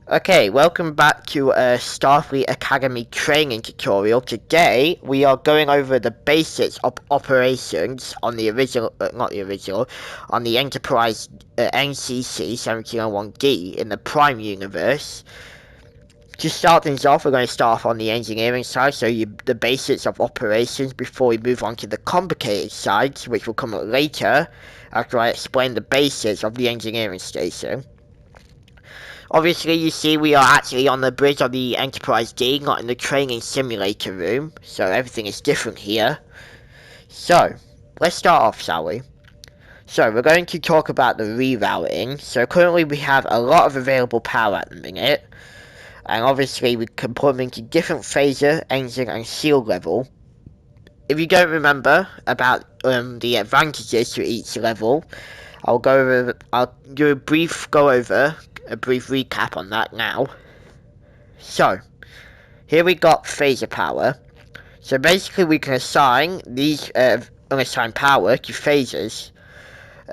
Okay, welcome back to a Starfleet Academy training tutorial. Today, we are going over the basics of operations on the on the Enterprise NCC-1701-D in the Prime universe. To start things off, we're going to start off on the engineering side, the basics of operations before we move on to the complicated sides, which will come up later after I explain the basics of the engineering station. Obviously, you see we are actually on the bridge of the Enterprise D, not in the training simulator room, so everything is different here. So, let's start off, shall we? So, we're going to talk about the rerouting. So, currently we have a lot of available power at the minute, and obviously we can put them into different phaser, engine, and seal level. If you don't remember about the advantages to each level, I'll do a brief recap on that now. So, here we got phaser power. So basically we can assign these unassigned power to phasers.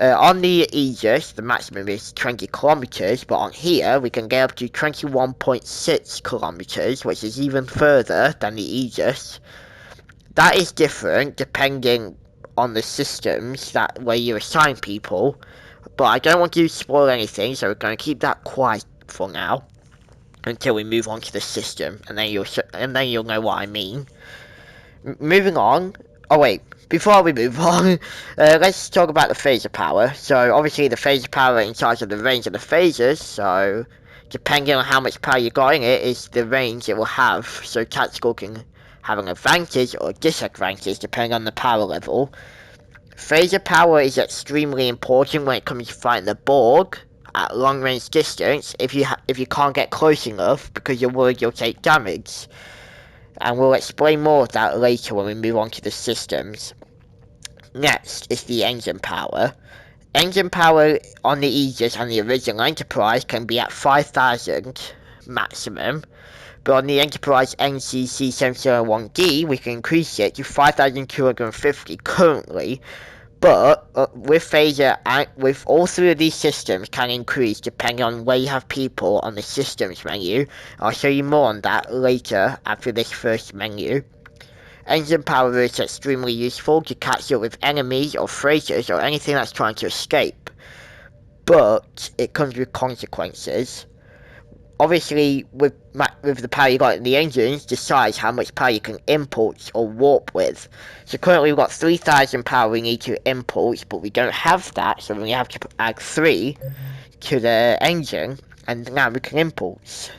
On the Aegis, the maximum is 20 kilometers, but on here we can get up to 21.6 kilometers, which is even further than the Aegis. That is different depending on the systems where you assign people, but I don't want to spoil anything, so we're going to keep that quiet for now until we move on to the system, and then you'll know what I mean. Moving on. Oh wait, before we move on, let's talk about the phaser power. So obviously the phaser power in charge of the range of the phasers. So depending on how much power you got in it is the range it will have. So tactical can have an advantage or disadvantage depending on the power level. Phaser power is extremely important when it comes to fighting the Borg at long range distance. If you can't get close enough because you're worried you'll take damage. And we'll explain more of that later when we move on to the systems. Next is the engine power. Engine power on the Aegis and the original Enterprise can be at 5,000 maximum, but on the Enterprise NCC-1701-D we can increase it to 5,250 currently, but with phaser and with all three of these systems can increase depending on where you have people on the systems menu. I'll show you more on that later after this first menu. Engine power is extremely useful to catch up with enemies or freighters or anything that's trying to escape, but it comes with consequences. Obviously, with the power you got in the engines, decides how much power you can impulse or warp with. So currently we've got 3,000 power we need to impulse, but we don't have that, so we have to add 3 to the engine, and now we can impulse.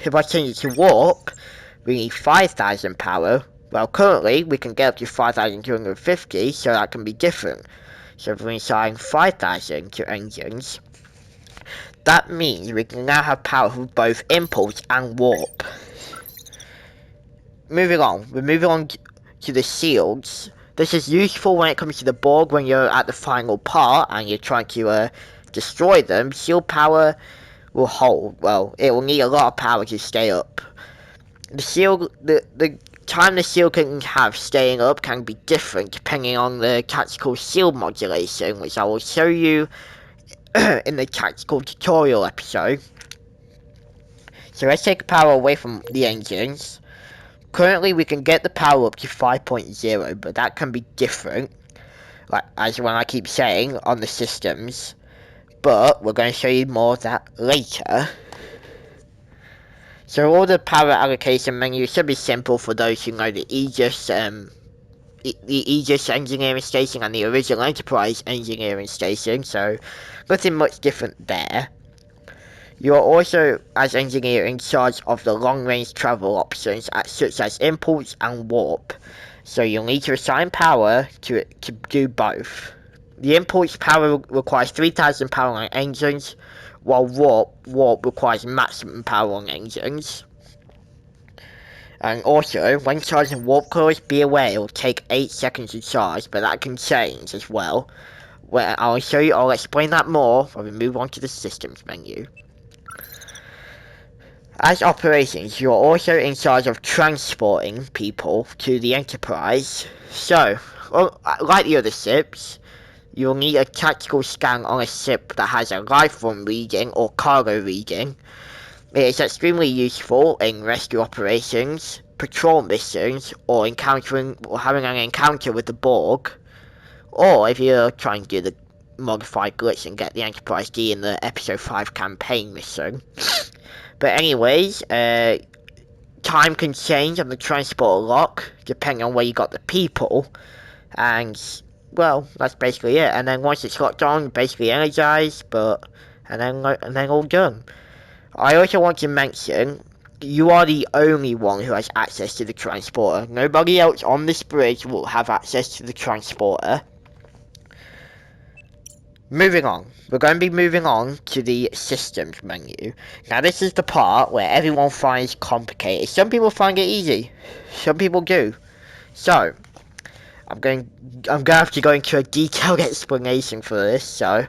If I change it to warp, we need 5,000 power. Well, currently we can get up to 5,250, so that can be different. So if we assign 5,000 to engines, that means we can now have power for both impulse and warp. We're moving on to the shields. This is useful when it comes to the Borg when you're at the final part and you're trying to destroy them. Shield power will hold. Well, it will need a lot of power to stay up. The time the shield can have staying up can be different depending on the tactical shield modulation, which I will show you in the tactical tutorial episode. So let's take power away from the engines. Currently we can get the power up to 5.0, but that can be different, like as when I keep saying, on the systems. But we're going to show you more of that later. So all the power allocation menus should be simple for those who know the Aegis engineering station and the original Enterprise engineering station, so nothing much different there. You are also, as engineer, in charge of the long-range travel options such as impulse and warp, so you'll need to assign power to do both. The impulse power requires 3,000 power on engines, while warp requires maximum power on engines. And also, when charging warp cores, be aware it will take 8 seconds to charge, but that can change as well. Where I'll explain that more when we move on to the systems menu. As operations, you're also in charge of transporting people to the Enterprise. So, like the other ships, you'll need a tactical scan on a ship that has a life form reading or cargo reading. It is extremely useful in rescue operations, patrol missions, or having an encounter with the Borg, or if you're trying to do the modified glitch and get the Enterprise D in the Episode 5 campaign mission. But anyways, time can change on the transport lock, depending on where you got the people, and, well, that's basically it. And then once it's locked on, basically energized, and then all done. I also want to mention, you are the only one who has access to the transporter. Nobody else on this bridge will have access to the transporter. Moving on. We're going to be moving on to the systems menu. Now this is the part where everyone finds complicated. Some people find it easy. Some people do. So, I'm going to have to go into a detailed explanation for this. So,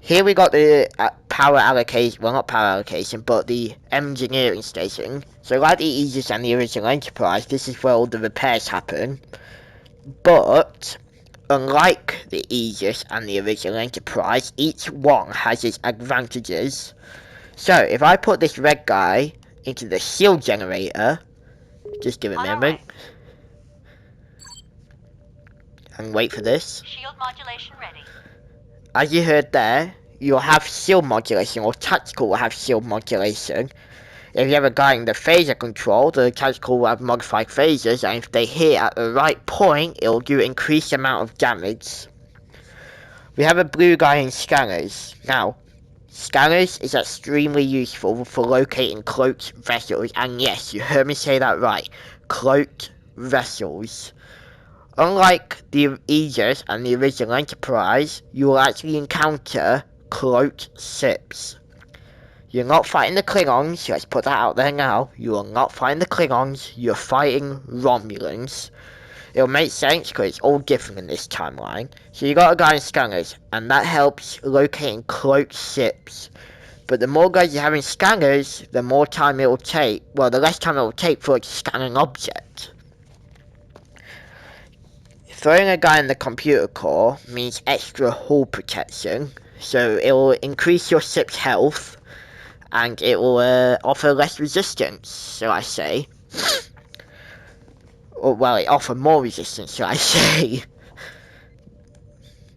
here we got the power allocation, well not power allocation, but the engineering station. So like the U.S.S and the original Enterprise, this is where all the repairs happen. But, unlike the U.S.S and the original Enterprise, each one has its advantages. So, if I put this red guy into the shield generator, just give it a moment. And wait for this. Shield modulation ready. As you heard there, you'll have shield modulation, or tactical will have shield modulation. If you have a guy in the phaser control, the tactical will have modified phasers, and if they hit at the right point, it will do increased amount of damage. We have a blue guy in scanners. Now, scanners is extremely useful for locating cloaked vessels, and yes, you heard me say that right, cloaked vessels. Unlike the U.S. and the original Enterprise, you will actually encounter cloaked ships. You're not fighting the Klingons, let's put that out there now. You are not fighting the Klingons, you're fighting Romulans. It'll make sense because it's all different in this timeline. So you got a guy in scanners, and that helps locating cloaked ships. But the more guys you have in scanners, the more time it will take, well the less time it will take for it to scan an object. Throwing a guy in the computer core means extra hull protection, so it will increase your ship's health, and it will offer less resistance, shall I say. Or, well, it offers more resistance, shall I say.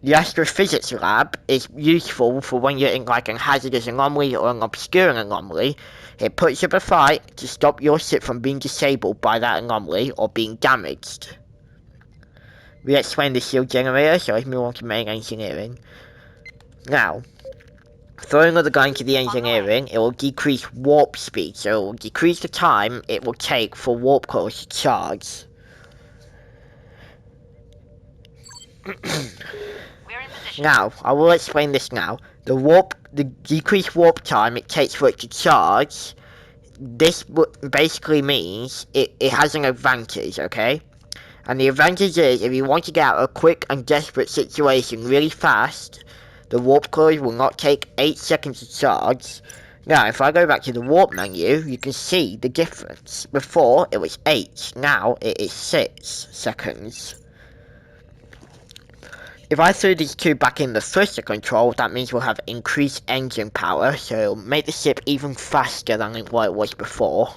The astrophysics lab is useful for when you're in like a hazardous anomaly or an obscure anomaly. It puts up a fight to stop your ship from being disabled by that anomaly or being damaged. We explained the shield generator, so let's move on to main engineering. Now, throwing another guy into the engineering, it will decrease warp speed, so it will decrease the time it will take for warp cores to charge. Now, I will explain this now. The decreased warp time it takes for it to charge, this basically means it has an advantage, okay? And the advantage is, if you want to get out of a quick and desperate situation really fast, the warp cores will not take 8 seconds to charge. Now, if I go back to the warp menu, you can see the difference. Before, it was 8, now it is 6 seconds. If I throw these two back in the thruster control, that means we'll have increased engine power, so it'll make the ship even faster than what it was before.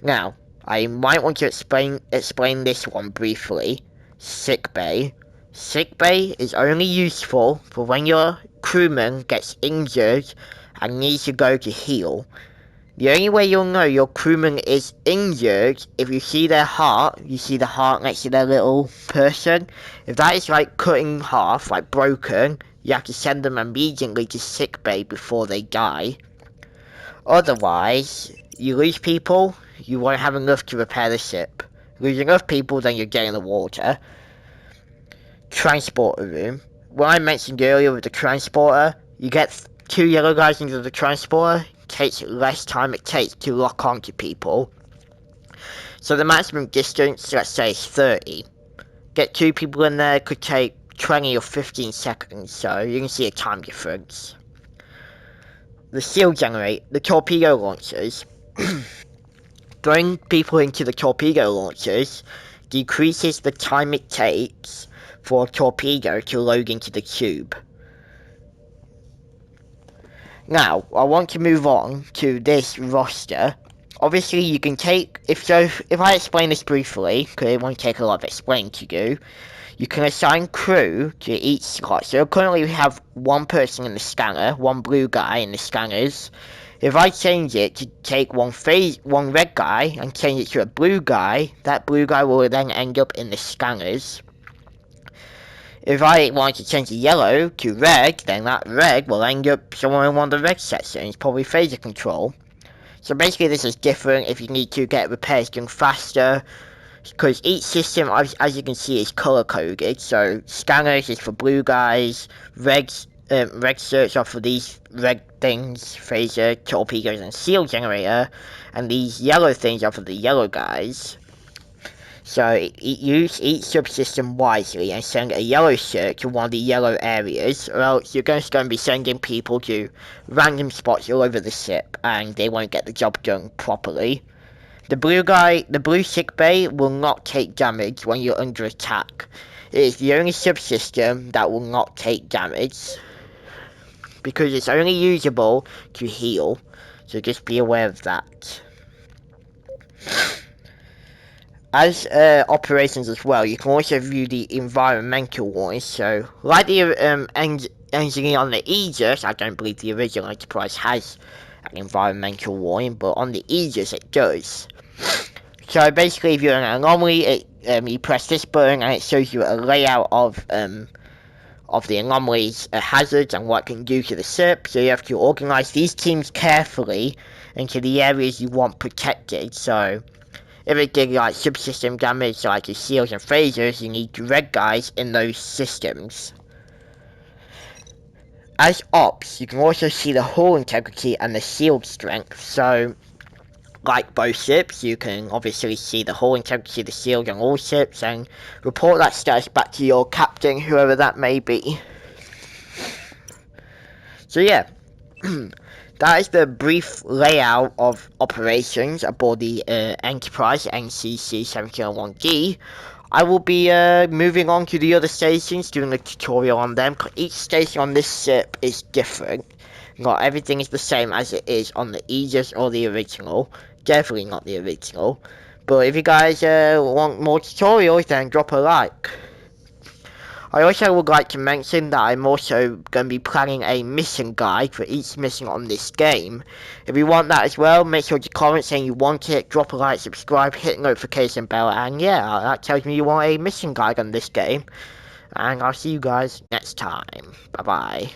Now, I might want to explain this one briefly. Sickbay. Sickbay is only useful for when your crewman gets injured and needs to go to heal. The only way you'll know your crewman is injured, if you see their heart, you see the heart next to their little person. If that is like cut in half, like broken, you have to send them immediately to sickbay before they die. Otherwise, you lose people, you won't have enough to repair the ship. Lose enough people, then you're getting the water. Transporter room. What I mentioned earlier with the transporter, you get 2 yellow guys into the transporter, takes less time it takes to lock onto people. So the maximum distance, let's say, is 30. Get 2 people in there could take 20 or 15 seconds, so you can see a time difference. The shield generate, the torpedo launchers. Throwing people into the torpedo launchers decreases the time it takes for a torpedo to load into the tube. Now, I want to move on to this roster. Obviously, you can take, if I explain this briefly, because it won't take a lot of explaining to do, you can assign crew to each slot. So currently we have one person in the scanner, one blue guy in the scanners. If I change it to take one red guy and change it to a blue guy, that blue guy will then end up in the scanners. If I want to change the yellow to red, then that red will end up somewhere in one of the red sections, probably phaser control. So basically this is different if you need to get repairs done faster, because each system, as you can see, is color coded. So scanners is for blue guys, red search are for these red things, phaser, torpedoes, and seal generator, and these yellow things are for the yellow guys. So use each subsystem wisely and send a yellow search to one of the yellow areas, or else you're just going to be sending people to random spots all over the ship, and they won't get the job done properly. The blue sick bay will not take damage when you're under attack. It is the only subsystem that will not take damage, because it's only usable to heal, so just be aware of that. As operations as well, you can also view the environmental warnings. So, like the engineer on the Aegis, I don't believe the original Enterprise has an environmental warning, but on the Aegis it does. So basically, if you're in an anomaly, you press this button and it shows you a layout of the anomalies, hazards, and what it can do to the ship. So you have to organize these teams carefully into the areas you want protected. So if it did like subsystem damage, like your seals and phasers, you need red guys in those systems. As ops, you can also see the hull integrity and the shield strength. So, like both ships, you can obviously see the hull integrity, the shield on all ships, and report that status back to your captain, whoever that may be. So yeah, that is the brief layout of operations aboard the Enterprise NCC-1701-D. I will be moving on to the other stations, doing a tutorial on them. Each station on this ship is different. Not everything is the same as it is on the Aegis or the original. Definitely not the original. But if you guys want more tutorials, then drop a like. I also would like to mention that I'm also going to be planning a mission guide for each mission on this game. If you want that as well, make sure to comment saying you want it, drop a like, subscribe, hit the notification bell, and yeah, that tells me you want a mission guide on this game. And I'll see you guys next time. Bye bye.